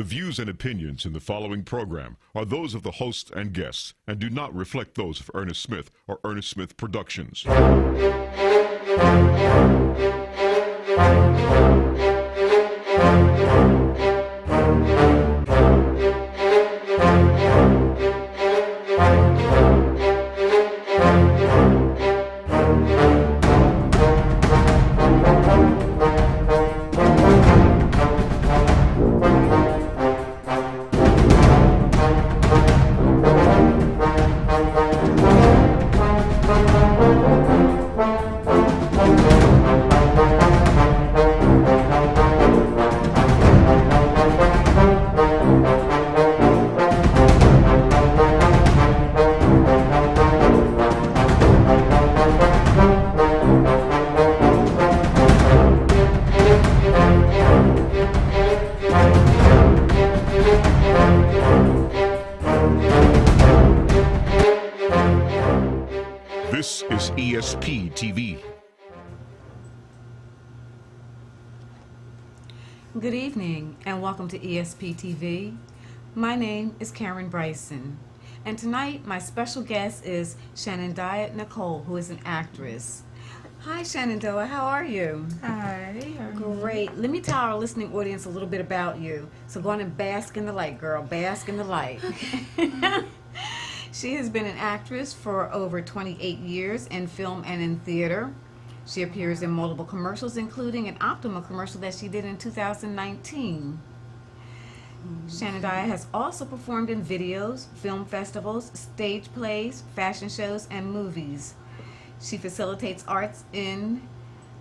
The views and opinions in the following program are those of the hosts and guests and do not reflect those of Ernest Smith or Ernest Smith Productions. This is ESP TV. Good evening and welcome to ESP TV. My name is Karen Bryson, and tonight my special guest is Shanadiah Nicole, who is an actress. Hi Shanadiah, how are you? Hi. Great. Let me tell our listening audience a little bit about you. So go on and bask in the light, girl. Bask in the light. She has been an actress for over 28 years in film and in theater. She appears in multiple commercials, including an Optima commercial that she did in 2019. Shanadiah has also performed in videos, film festivals, stage plays, fashion shows, and movies. She facilitates arts in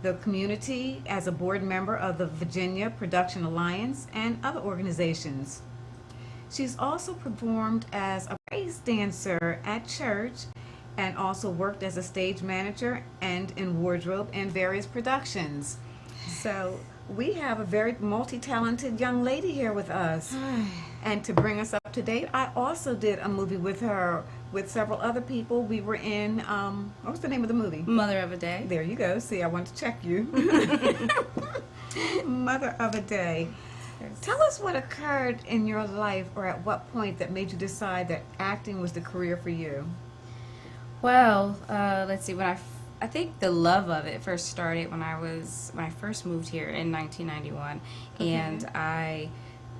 the community as a board member of the Virginia Production Alliance and other organizations. She's also performed as a praise dancer at church and also worked as a stage manager and in wardrobe in various productions. So we have a very multi-talented young lady here with us. And to bring us up to date, I also did a movie with her with several other people. We were in, what was the name of the movie? Mother of a Day. There you go. See, I want to check you. Mother of a Day. Tell us what occurred in your life, or at what point that made you decide that acting was the career for you. Well, let's see. I think the love of it first started when I first moved here in 1991, and I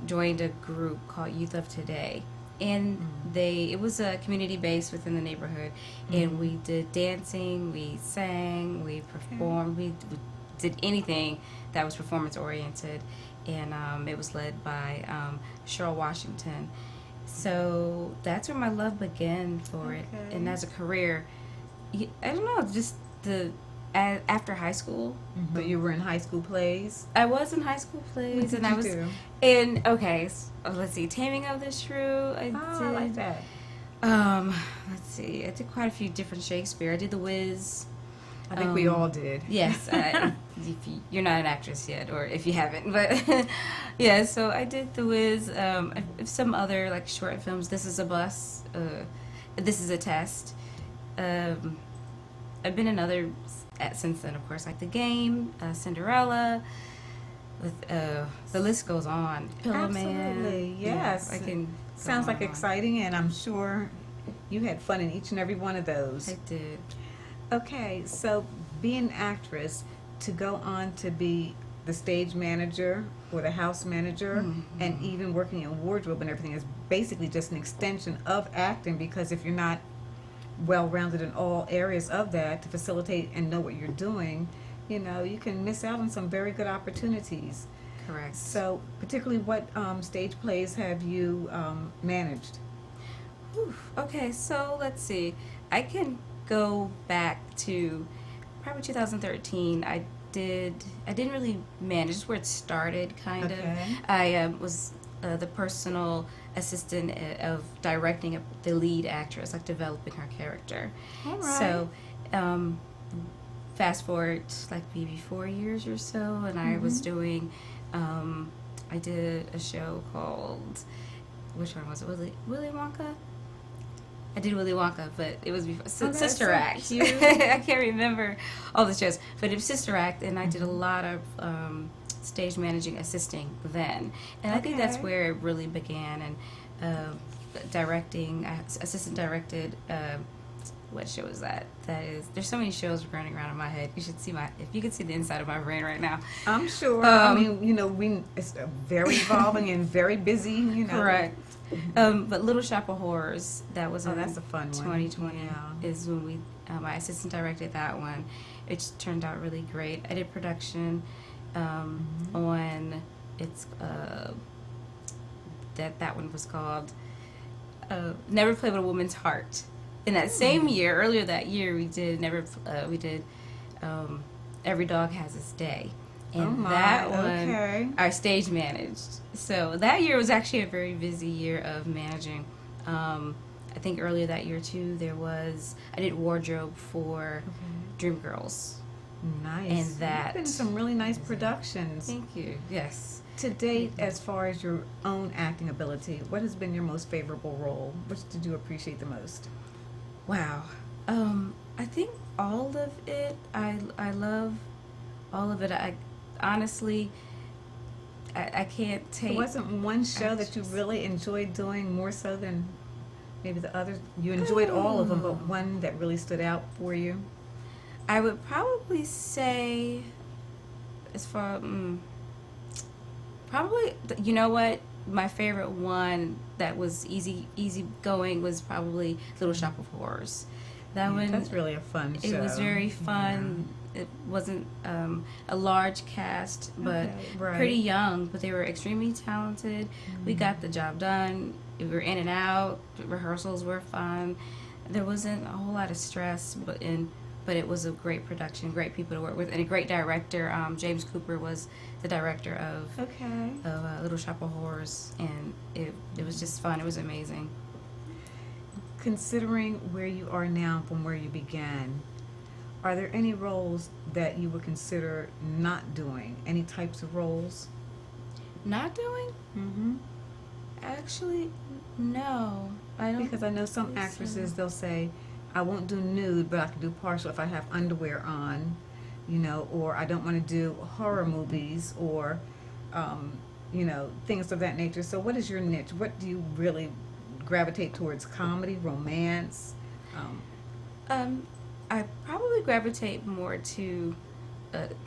joined a group called Youth of Today, and it was a community based within the neighborhood, and we did dancing, we sang, we performed, we did anything that was performance oriented. And it was led by Cheryl Washington. So that's where my love began for it. And as a career, I don't know, just after high school. But you were in high school plays? I was in high school plays. What did you do? And okay, so, let's see, Taming of the Shrew. I like that. Let's see, I did quite a few different Shakespeare. I did The Wiz. I think we all did. Yes, you're not an actress yet, or if you haven't, but yeah. So I did The Wiz, some other like short films. This Is a Bus, This Is a Test. I've been in others since then, of course, like The Game, Cinderella. With the list goes on. Pillowman. Absolutely, yes. Yeah, I can. Sounds like exciting, and I'm sure you had fun in each and every one of those. I did. Okay, so being an actress, to go on to be the stage manager or the house manager, and even working in wardrobe and everything is basically just an extension of acting, because if you're not well-rounded in all areas of that to facilitate and know what you're doing, you know, you can miss out on some very good opportunities. Correct. So particularly what stage plays have you managed? Okay, so let's see. I can go back to probably 2013. I didn't really manage. This is where it started, kind of. I was the personal assistant of directing the lead actress, like developing her character. All right. So fast forward like maybe 4 years or so, and I was doing, I did a show called, which one was it? Willy Wonka? I did Willy Wonka, but it was before Sister Act. I can't remember all the shows, but it was Sister Act, and I did a lot of stage managing, assisting then. And I think that's Okay. where it really began. And directing, I assistant directed. What show is that? That is. There's so many shows running around in my head. You should see if you could see the inside of my brain right now. I'm sure. I mean, you know, it's very evolving and very busy. You know. Correct. But Little Shop of Horrors, that was that's a fun one. 2020 Yeah. is when we my assistant directed that one. It just turned out really great. I did production on it's that one was called Never Play with a Woman's Heart. In that same year, earlier that year, we did Every Dog Has Its Day. And that one, I stage managed. So that year was actually a very busy year of managing. I think earlier that year too, I did wardrobe for Dreamgirls. Nice. And that been some really nice productions. Thank you. Yes. To date, as far as your own acting ability, what has been your most favorable role? Which did you appreciate the most? Wow. I think all of it. I love all of it. I honestly, I can't take. There wasn't one show that you really enjoyed doing more so than maybe the others? You enjoyed all of them, but one that really stood out for you? I would probably say, as far, probably, you know what? My favorite one that was easy going was probably Little Shop of Horrors. That one. That's really a fun show. It was very fun. Yeah. It wasn't a large cast, but pretty young. But they were extremely talented. We got the job done. We were in and out. The rehearsals were fun. There wasn't a whole lot of stress, but it was a great production, great people to work with, and a great director. James Cooper was the director of Little Shop of Horrors, and it was just fun. It was amazing. Considering where you are now from where you began, are there any roles that you would consider not doing? Any types of roles? Not doing? Mm-hmm. Actually, no. I don't. Because I know some actresses, they'll say, I won't do nude, but I can do partial if I have underwear on, you know, or I don't want to do horror movies or, you know, things of that nature. So what is your niche? What do you really gravitate towards? Comedy, romance? I probably gravitate more to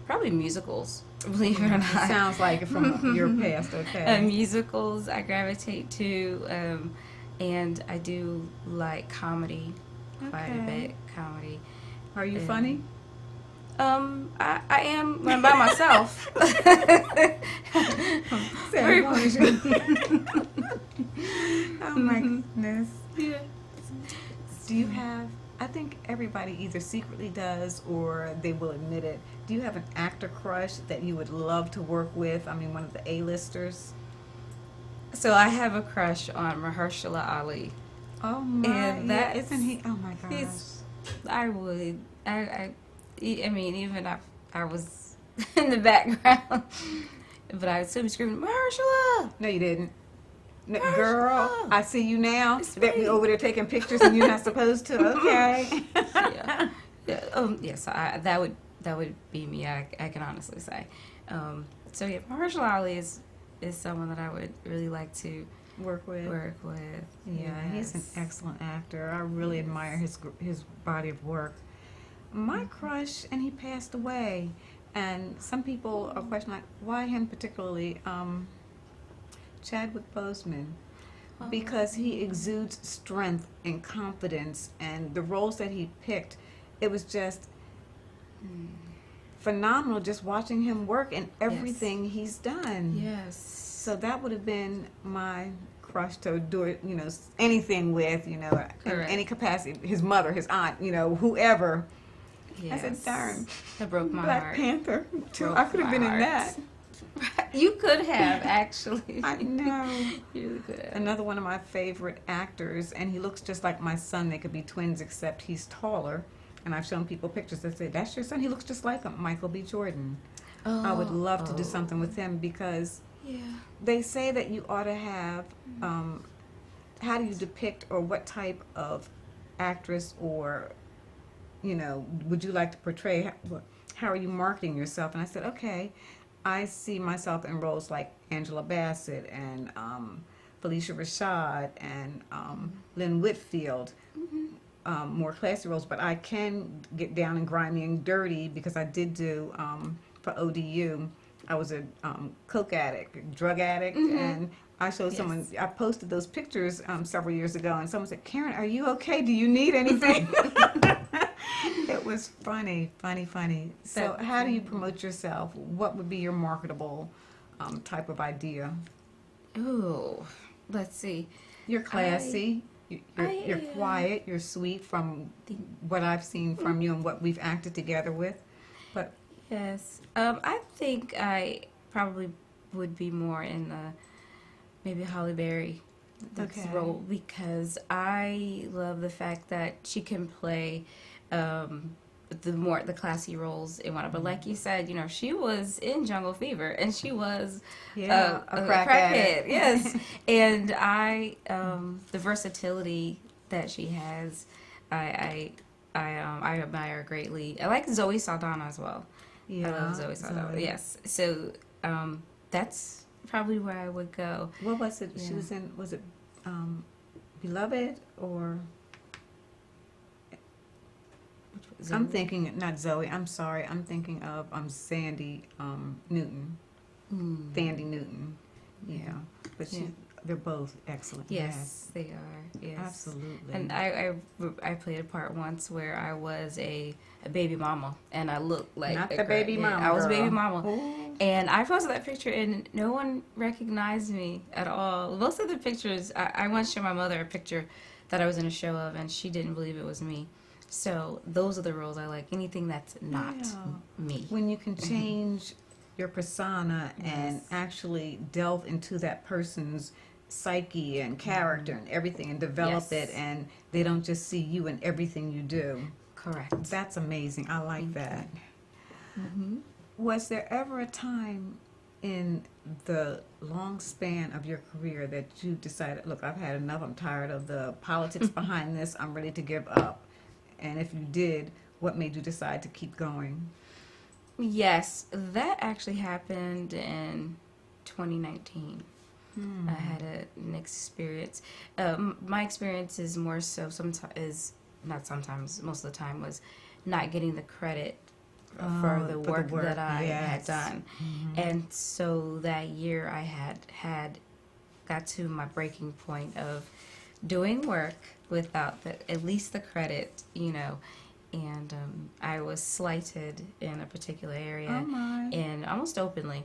probably musicals, believe it or not. It sounds like it from your past, okay. Musicals I gravitate to, and I do like comedy. Quite a bit comedy. Are you funny? I am when I'm by myself. Very Oh my goodness. Yeah. Do you have, I think everybody either secretly does or they will admit it, do you have an actor crush that you would love to work with? I mean, one of the A-listers? So I have a crush on Mahershala Ali. Oh my, and that isn't he? Oh my gosh. I would. I mean, even if I was in the background, but I would still be screaming, Mahershala! No, you didn't. No, Mahershala! girl, I see you now. That we over there taking pictures and you're not supposed to. Okay. Yeah. Yes. That would be me. I can honestly say. So yeah, Mahershala Ali is someone that I would really like to work with. Yeah, yes. He's an excellent actor. I really admire his body of work. My crush, and he passed away, and some people are questioning, like, why him particularly? Chadwick Boseman, because he exudes strength and confidence, and the roles that he picked, it was just phenomenal just watching him work and everything he's done. Yes. So that would have been my crush to do it, you know, anything with, you know, in any capacity. His mother, his aunt, you know, whoever. Yes. I said, darn. That broke my Black heart. Panther, too. I could have been in that. You could have, actually. I know. You really could have. Another one of my favorite actors, and he looks just like my son. They could be twins, except he's taller. And I've shown people pictures that say, that's your son? He looks just like him, Michael B. Jordan. I would love to do something with him because they say that you ought to have, how do you depict or what type of actress or, you know, would you like to portray? How are you marketing yourself? And I said, okay, I see myself in roles like Angela Bassett and Felicia Rashad and Lynn Whitfield, more classy roles. But I can get down and grimy and dirty because I did do for ODU. I was a coke addict, drug addict, and I showed someone. I posted those pictures several years ago, and someone said, "Karen, are you okay? Do you need anything?" It was funny. So, how do you promote yourself? What would be your marketable type of idea? Ooh, let's see. You're classy. You're quiet. You're sweet. From what I've seen from you and what we've acted together with, but yes, I think I probably would be more in the maybe Holly Berry role because I love the fact that she can play the classy roles in one. But like you said, you know, she was in Jungle Fever and she was a crackhead. Yes, and the versatility that she has, I admire greatly. I like Zoe Saldana as well. Yeah, I love Zoe Saldana. Yes, so that's probably where I would go. What was it? She was in. Was it Beloved or? Zoe? I'm thinking not Zoe. I'm sorry. I'm thinking of Sandy Newton. Sandy Newton. Yeah, but they're both excellent. Yes, they are. Yes, absolutely. And I played a part once where I was a baby mama, and I looked like not the baby mama. I was a baby mama, Ooh. and I posted that picture, and no one recognized me at all. Most of the pictures, I once showed my mother a picture that I was in a show of, and she didn't believe it was me. So those are the roles I like. Anything that's not me. When you can change your persona and actually delve into that person's psyche and character and everything and develop it, and they don't just see you in everything you do. Correct. That's amazing. I like that. Was there ever a time in the long span of your career that you decided, look, I've had enough, I'm tired of the politics behind this, I'm ready to give up? And if you did, what made you decide to keep going? Yes, that actually happened in 2019. I had an experience. My experience is more so most of the time was not getting the credit for the work that I had done. And so that year I had got to my breaking point of doing work without at least the credit, you know, and I was slighted in a particular area, and almost openly,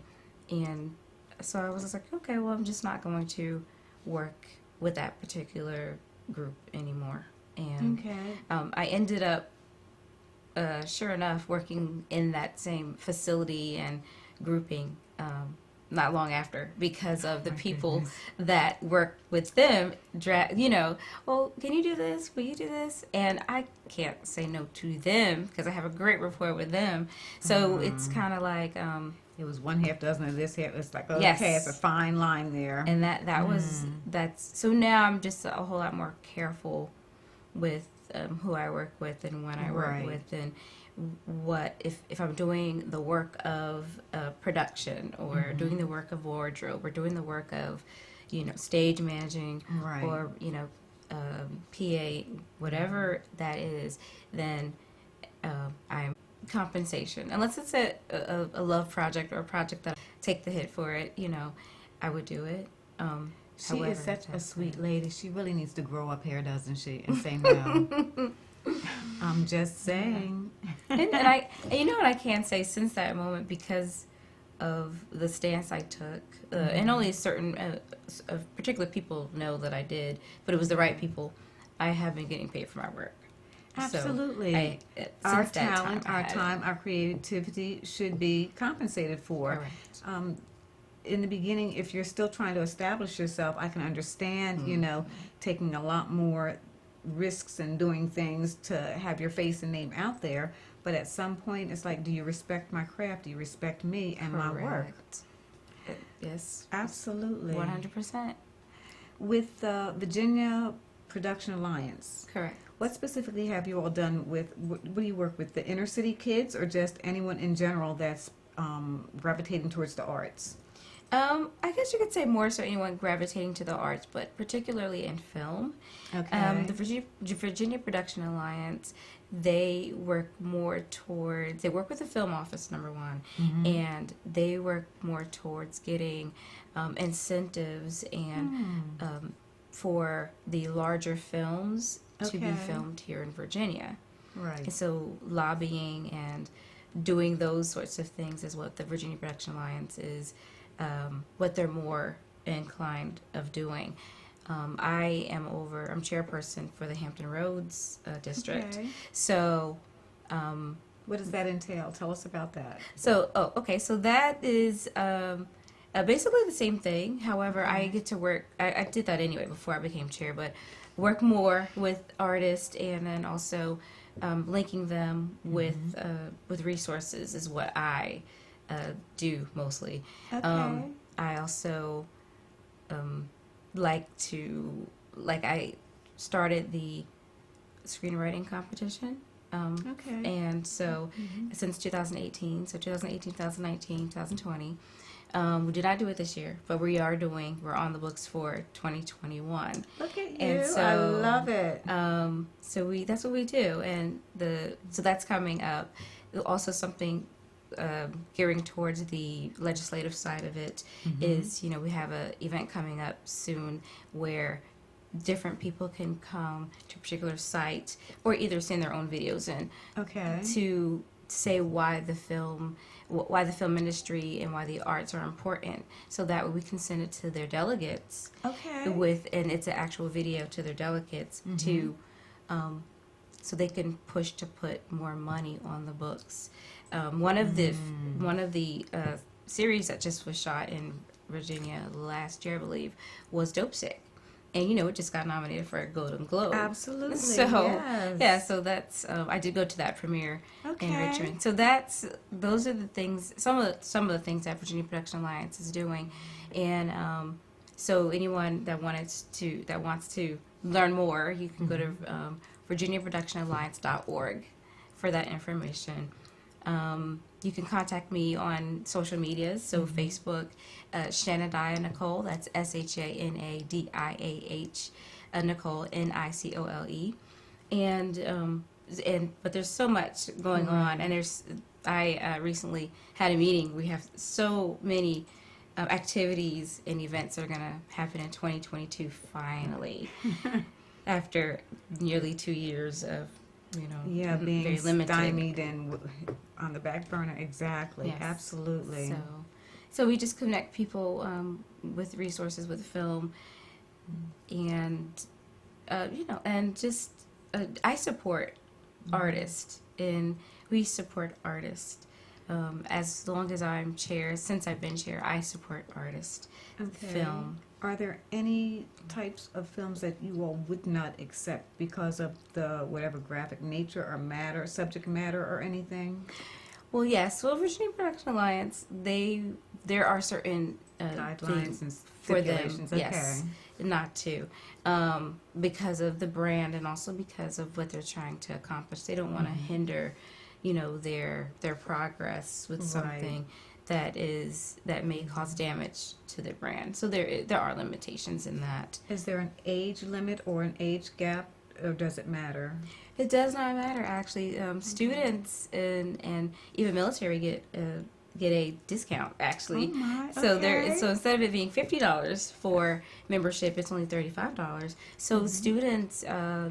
and so I was just like, okay, well, I'm just not going to work with that particular group anymore, and I ended up, sure enough, working in that same facility and grouping not long after, because of the people that worked with them, you know, well, can you do this? Will you do this? And I can't say no to them because I have a great rapport with them. So it's kind of like... it was one half dozen of this half. It's like, okay, it's a fine line there. And that's... So now I'm just a whole lot more careful with who I work with and when I work with, and what if I'm doing the work of production or doing the work of wardrobe or doing the work of, you know, stage managing or, you know, PA, whatever that is, then I'm compensation. Unless it's a love project or a project that I take the hit for it, you know, I would do it. She is such a sweet lady. She really needs to grow up here, doesn't she? And say no. I'm just saying. And you know what I can say since that moment, because of the stance I took, and only certain particular people know that I did, but it was the right people. I have been getting paid for my work. Absolutely. So our talent, our time, our creativity should be compensated for. Correct. In the beginning, if you're still trying to establish yourself, I can understand, you know, taking a lot more risks and doing things to have your face and name out there. But at some point, it's like, do you respect my craft? Do you respect me and my work? Yes. Absolutely. 100%. With the Virginia Production Alliance. Correct. What specifically have you all done with, what do you work with, the inner city kids or just anyone in general that's gravitating towards the arts? I guess you could say more so anyone gravitating to the arts, but particularly in film. Okay. The Virginia Production Alliance, they work more towards, they work with the film office, number one, and they work more towards getting incentives and for the larger films to be filmed here in Virginia. Right. And so lobbying and doing those sorts of things is what the Virginia Production Alliance is, what they're more inclined of doing. I'm chairperson for the Hampton Roads District. Okay. So, What does that entail? Tell us about that. so that is basically the same thing. However, I get to work. I did that anyway before I became chair, but work more with artists and then also linking them with resources is what I do mostly. Okay. I also I started the screenwriting competition. Okay. And so since 2018, 2019, 2020, we did not do it this year, but we're on the books for 2021. Look at you. And so, I love it. That's what we do. And so that's coming up. Also something gearing towards the legislative side of it is, we have an event coming up soon where different people can come to a particular site or either send their own videos in to say why the film industry and why the arts are important, so that way we can send it to their delegates and it's an actual video to their delegates to so they can push to put more money on the books. One of the series that just was shot in Virginia last year, I believe, was Dope Sick. And, it just got nominated for a Golden Globe. Absolutely. So, yes. yeah, so that's, I did go to that premiere in Richmond. So those are the things, some of the things that Virginia Production Alliance is doing. And so anyone that wants to learn more, you can go to virginiaproductionalliance.org for that information. You can contact me on social media, so Facebook, Shanadiah Nicole, that's SHANADIAH, Nicole, NICOLE, but there's so much going on, and I recently had a meeting. We have so many activities and events that are going to happen in 2022 finally, after nearly 2 years of being very limited. stymied and on the back burner. Exactly. Yes. Absolutely. So we just connect people with resources with film, and and just I support artists, and we support artists. As long as I'm chair, since I've been chair, I support artists. Film. Are there any types of films that you all would not accept because of the whatever graphic nature or subject matter or anything? Well, yes. Well, Virginia Production Alliance, there are certain Guidelines and for them, stipulations. yes, not to, because of the brand and also because of what they're trying to accomplish. They don't want to hinder, their progress with something that may cause damage to their brand. So there are limitations in that. Is there an age limit or an age gap, or does it matter? It does not matter, actually. Students and even military get a discount, actually. Oh my, so instead of it being $50 for membership, it's only $35. So students,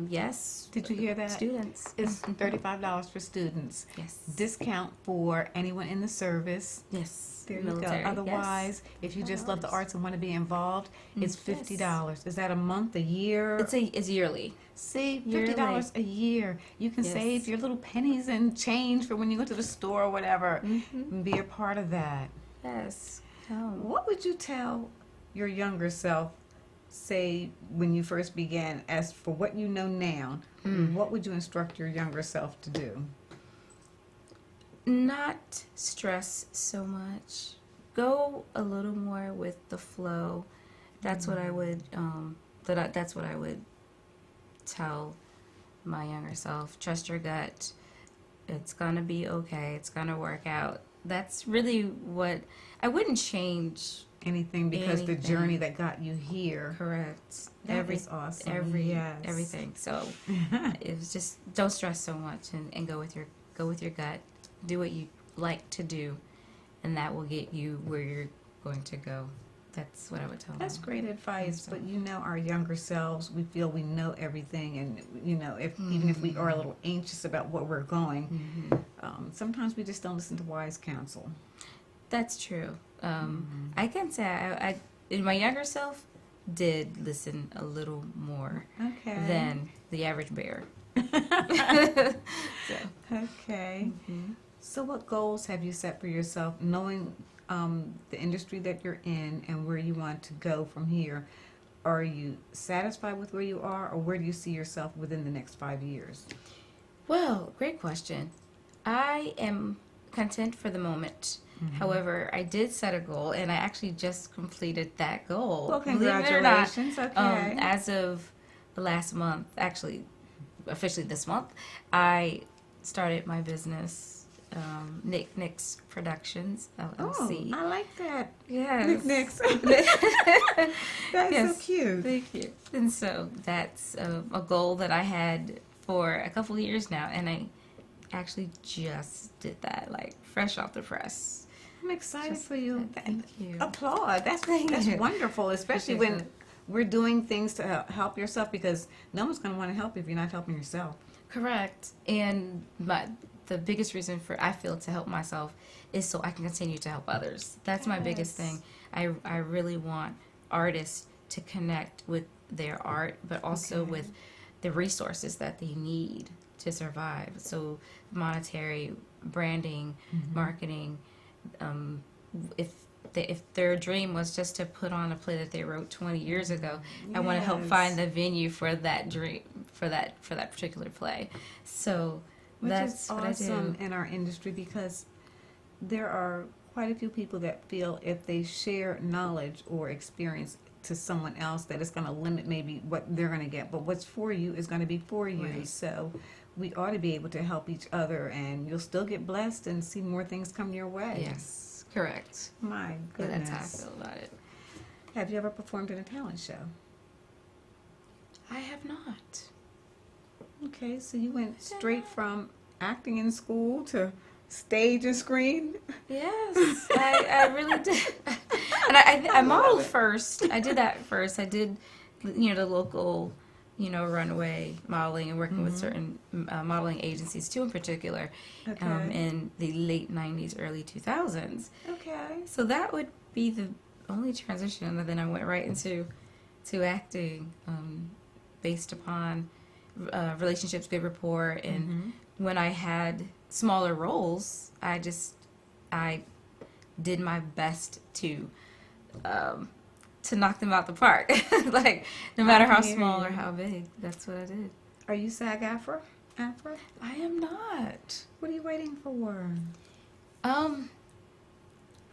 yes. Did you hear that? Students. It's $35 for students. Yes. Discount for anyone in the service. Yes. There military. you go. Otherwise, if you just love the arts and want to be involved, it's $50. Yes. Is that a month, a year? It's yearly. See, $50 a year. You can save your little pennies and change for when you go to the store or whatever. And be a part of that. Yes. What would you tell your younger self, say, when you first began, as for what you know now? What would you instruct your younger self to do? Not stress so much. Go a little more with the flow. That's what I would. That's what I would tell my younger self. Trust your gut. It's gonna be okay. It's gonna work out. that's really what I wouldn't change Anything because the anything. journey that got you here. Correct. That is awesome. Yes. Everything. So it was just don't stress so much and go with your gut. Do what you like to do, and that will get you where you're going to go. That's what I would tell them. That's great advice. But you know, our younger selves, we feel we know everything, and you know, even if we are a little anxious about what we're going, sometimes we just don't listen to wise counsel. That's true. I can say I in my younger self did listen a little more than the average bear. So. Okay. So what goals have you set for yourself, knowing the industry that you're in and where you want to go from here? Are you satisfied with where you are, or where do you see yourself within the next 5 years? Well, great question. I am content for the moment. However, I did set a goal, and I actually just completed that goal. Well, Believe it or not, congratulations. Okay. as of the last month, actually, officially this month, I started my business, Nick's Productions, LLC. Oh, I like that. Yes. Nick's. That's Yes. so cute. Thank you. And so that's a goal that I had for a couple of years now, and I actually just did that, like fresh off the press. I'm excited for you. Thank you. Applaud. That's wonderful, especially when we're doing things to help yourself, because no one's going to want to help you if you're not helping yourself. Correct. And the biggest reason for I feel to help myself is so I can continue to help others. That's my biggest thing. I really want artists to connect with their art, but also with the resources that they need to survive. So monetary, branding, marketing. If their dream was just to put on a play that they wrote 20 years ago, I want to help find the venue for that dream, for that particular play. So that's what what awesome I do. in our industry, because there are quite a few people that feel if they share knowledge or experience to someone else, that it's going to limit maybe what they're going to get, but what's for you is going to be for you. Right. So we ought to be able to help each other, and you'll still get blessed and see more things come your way. Yes, correct. My Yeah, goodness. that's how I feel about it. Have you ever performed in a talent show? I have not. Okay, so you went straight from acting in school to stage and screen? Yes, I really did. And I modeled first. I did that first. I did, the local, runway modeling and working with certain modeling agencies too, in particular, in the late 90s, early 2000s. Okay. So that would be the only transition, and then I went right into acting, based upon relationships, good rapport, and when I had smaller roles, I did my best to knock them out the park. Like, no matter how small or how big, that's what I did. Are you SAG-AFTRA? I am not. What are you waiting for?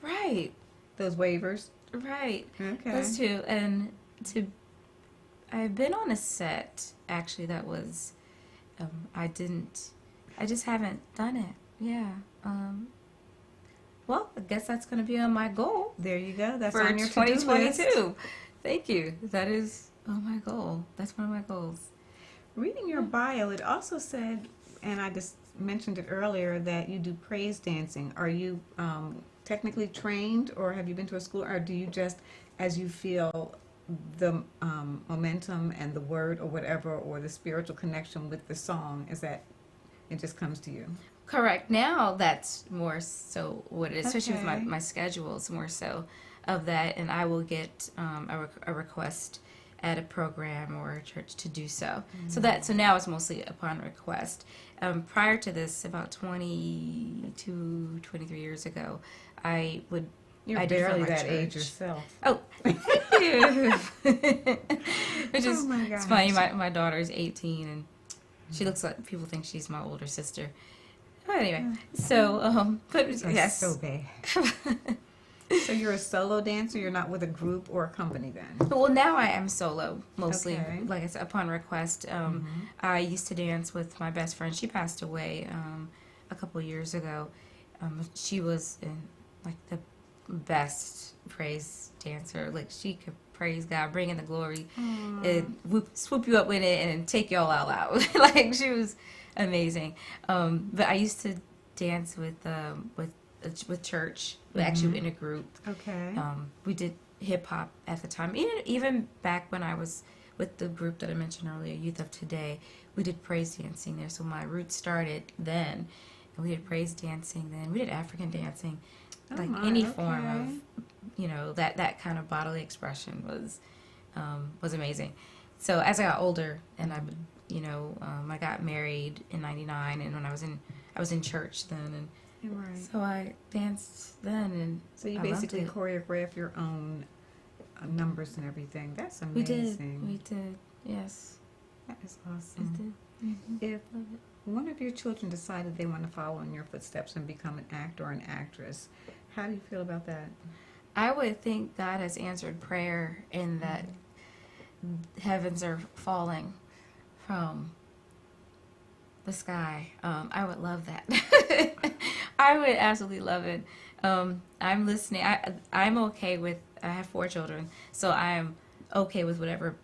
Right. Those waivers? Right. Okay. Those two. And I've been on a set, actually, that was, I just haven't done it. Yeah. Well, I guess that's going to be on my goal. There you go. That's for on your to-do 2022. list. Thank you. That is my goal. That's one of my goals. Reading your bio, it also said, and I just mentioned it earlier, that you do praise dancing. Are you technically trained, or have you been to a school, or do you just, as you feel the momentum and the word or whatever, or the spiritual connection with the song, is that it just comes to you? Correct. Now that's more so what it is, especially Okay. with my schedule. It's more so of that, and I will get a request at a program or a church to do so. So now it's mostly upon request. Prior to this, about 22, 23 years ago, I did barely for my that church. age yourself. Oh, thank you. Which is, Oh my it's gosh. funny. My daughter is 18, and she looks like, people think she's my older sister. But anyway, so but That's yes. so bad. So you're a solo dancer. You're not with a group or a company then. Well, now I am solo, mostly. Okay. Like I said, upon request. I used to dance with my best friend. She passed away a couple years ago, She was in like the best praise dancer. Like she could praise God, bring in the glory, and swoop you up with it and take y'all all out. Like she was amazing. But I used to dance with church. We actually in a group. Okay. We did hip hop at the time. Even back when I was with the group that I mentioned earlier, Youth of Today, we did praise dancing there. So my roots started then. And we did praise dancing then. We did African dancing. Like any form of, that kind of bodily expression was amazing. So as I got older and I got married in '99, and when I was in church then, and Right. so I danced then, and So you I basically loved it. choreograph your own numbers and everything. That's amazing. We did, yes, That is we awesome. did. If one of your children decided they want to follow in your footsteps and become an actor or an actress, how do you feel about that? I would think God has answered prayer in that heavens are falling from the sky. I would love that. I would absolutely love it. I'm listening. I'm okay with, I have 4 children, so I'm okay with whatever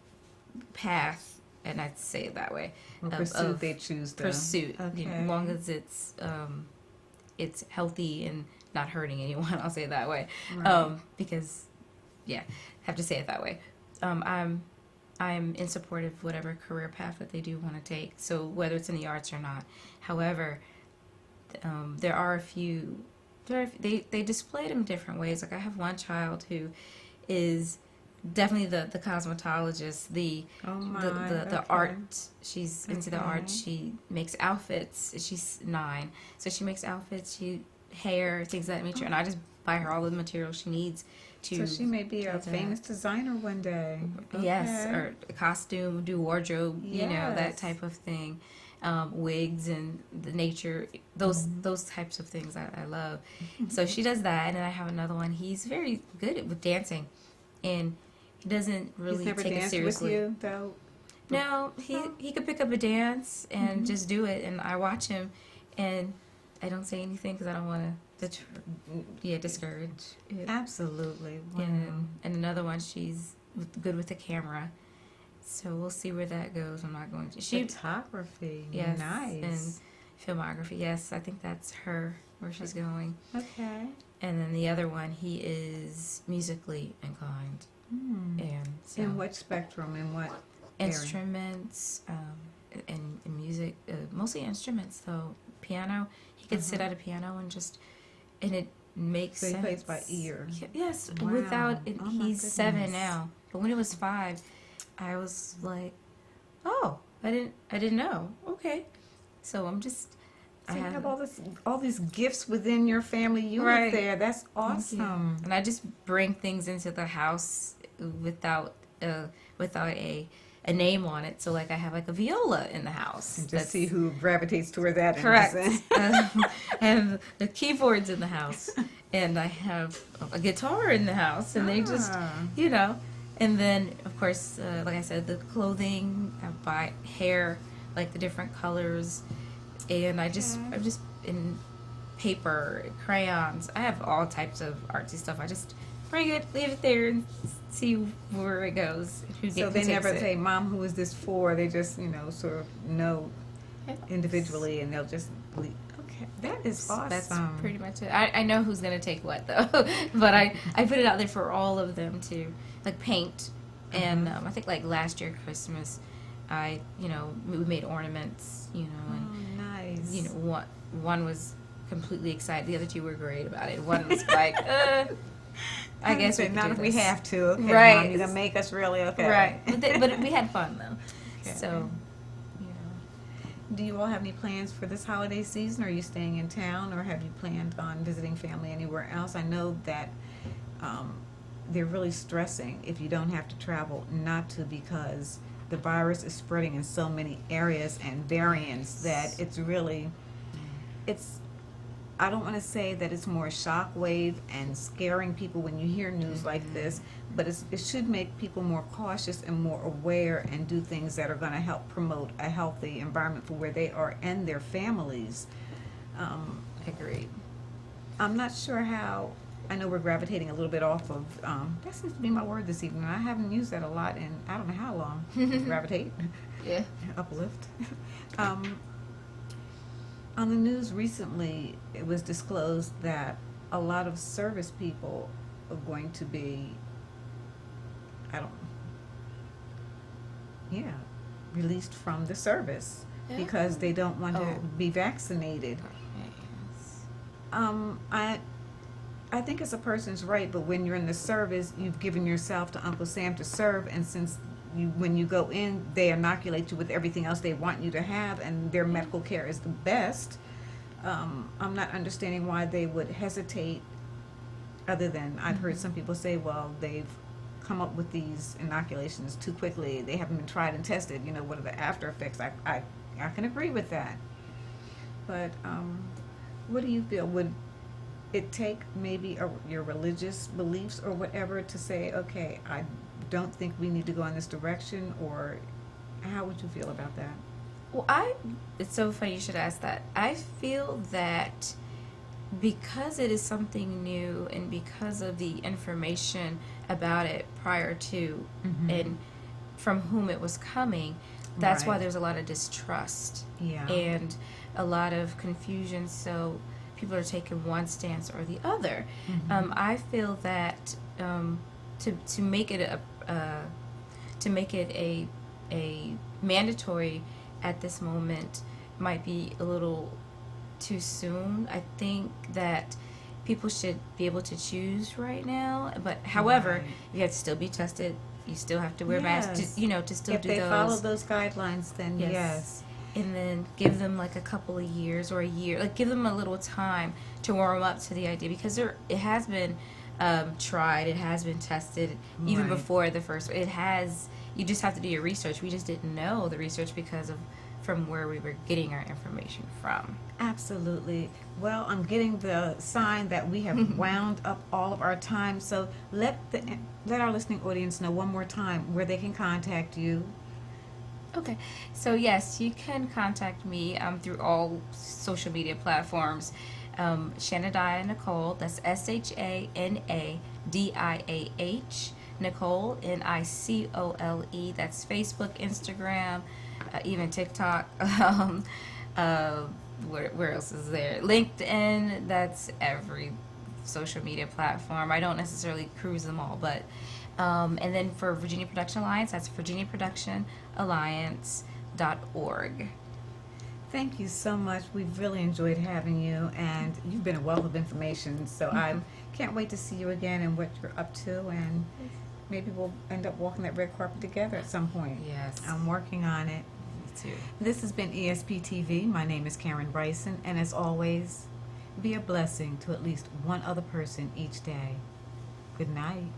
path, and I'd say it that way, What pursuit they choose to pursuit, Okay. as long as it's healthy and not hurting anyone. I'll say it that way, Right. because, yeah, have to say it that way. I'm in support of whatever career path that they do want to take. So whether it's in the arts or not. However, there are a few. They display it in different ways. Like I have one child who is definitely the cosmetologist, the Okay. art. She's into the art. Okay. She makes outfits. She's 9, so she makes outfits. She hair, things of that nature, and I just buy her all the materials she needs to. So she may be a do that. famous designer one day. Yes, Okay. or a costume, do wardrobe, that Yes. type of thing. Wigs and the nature, those types of things I love. So she does that, and then I have another one. He's very good with dancing, and he doesn't really He's never take it danced seriously. with you, though? No, he could pick up a dance and just do it, and I watch him, and I don't say anything because I don't want to discourage. Yeah. Absolutely. Wow. And another one, she's good with the camera. So we'll see where that goes. I'm not going to. Photography. Yes. Nice. And filmography. Yes, I think that's where she's going. Okay. And then the other one, he is musically inclined. And so In what spectrum? In what area? instruments and music, mostly instruments though. Piano. He could sit at a piano and it makes So he sense. plays by ear. Yes, Wow. without it, Oh, my he's 7 goodness. now. But when he was 5, I was like, "Oh, I didn't know." Okay, so I'm just. So you have all these gifts within your family unit Right. there. That's Thank you. awesome. And I just bring things into the house without a name on it. So like I have like a viola in the house. And just That's see who gravitates toward that. correct. I have the keyboards in the house, and I have a guitar in the house, and they just, Ah. And then of course, like I said, the clothing, I buy hair, like the different colors, and I'm just in paper, crayons. I have all types of artsy stuff. I just bring it, leave it there, and see where it goes. So they never say, "Mom, who is this for?" They just, sort of know individually, and they'll just leave. Okay, that is awesome. That's pretty much it. I know who's going to take what, though. But I put it out there for all of them to, like, paint. And I think, like, last year, Christmas, we made ornaments, and, Oh, nice. one was completely excited. The other 2 were great about it. One was like, I guess we could not do if we this. have to. Okay, Right. Mom, you're gonna make us really okay. Right. But we had fun, though. Okay. So, Do you all have any plans for this holiday season? Are you staying in town, or have you planned on visiting family anywhere else? I know that they're really stressing if you don't have to travel not to, because the virus is spreading in so many areas and variants that I don't want to say that it's more shockwave and scaring people when you hear news like this, but it should make people more cautious and more aware and do things that are going to help promote a healthy environment for where they are and their families. agreed. I'm not sure how. I know we're gravitating a little bit off of. That seems to be my word this evening. I haven't used that a lot in I don't know how long. Gravitate. Yeah. Uplift. On the news recently, it was disclosed that a lot of service people are going to be, released from the service because they don't want to be vaccinated. I think it's a person's right, but when you're in the service, you've given yourself to Uncle Sam to serve, and since when you go in, they inoculate you with everything else they want you to have, and their medical care is the best. I'm not understanding why they would hesitate, other than I've heard some people say, well, they've come up with these inoculations too quickly. They haven't been tried and tested. You know, what are the after effects? I can agree with that. But what do you feel? Would it take maybe your religious beliefs or whatever to say, okay, I don't think we need to go in this direction, or how would you feel about that? Well, it's so funny you should ask that. I feel that because it is something new and because of the information about it prior to and from whom it was coming, that's why there's a lot of distrust and a lot of confusion. So people are taking one stance or the other. I feel that to make it a mandatory at this moment might be a little too soon. I think that people should be able to choose right now. But however, you have to still be tested. You still have to wear masks. To still if do they those. follow those guidelines, then yes. And then give them like a couple of years or a year. Like give them a little time to warm up to the idea, because it has been tried. It has been tested even before the first. It has. You just have to do your research. We just didn't know the research because of from where we were getting our information from. Absolutely. Well, I'm getting the sign that we have wound up all of our time. So let our listening audience know one more time where they can contact you. Okay. So yes, you can contact me through all social media platforms. Shanadiah Nicole. That's SHANADIAH. Nicole, NICOLE. That's Facebook, Instagram, even TikTok. Where else is there? LinkedIn. That's every social media platform. I don't necessarily cruise them all, but and then for Virginia Production Alliance, that's virginiaproductionalliance.org. Thank you so much. We've really enjoyed having you, and you've been a wealth of information. So I can't wait to see you again and what you're up to, and maybe we'll end up walking that red carpet together at some point. Yes. I'm working on it. Me too. This has been ESP TV. My name is Karen Bryson, and as always, be a blessing to at least one other person each day. Good night.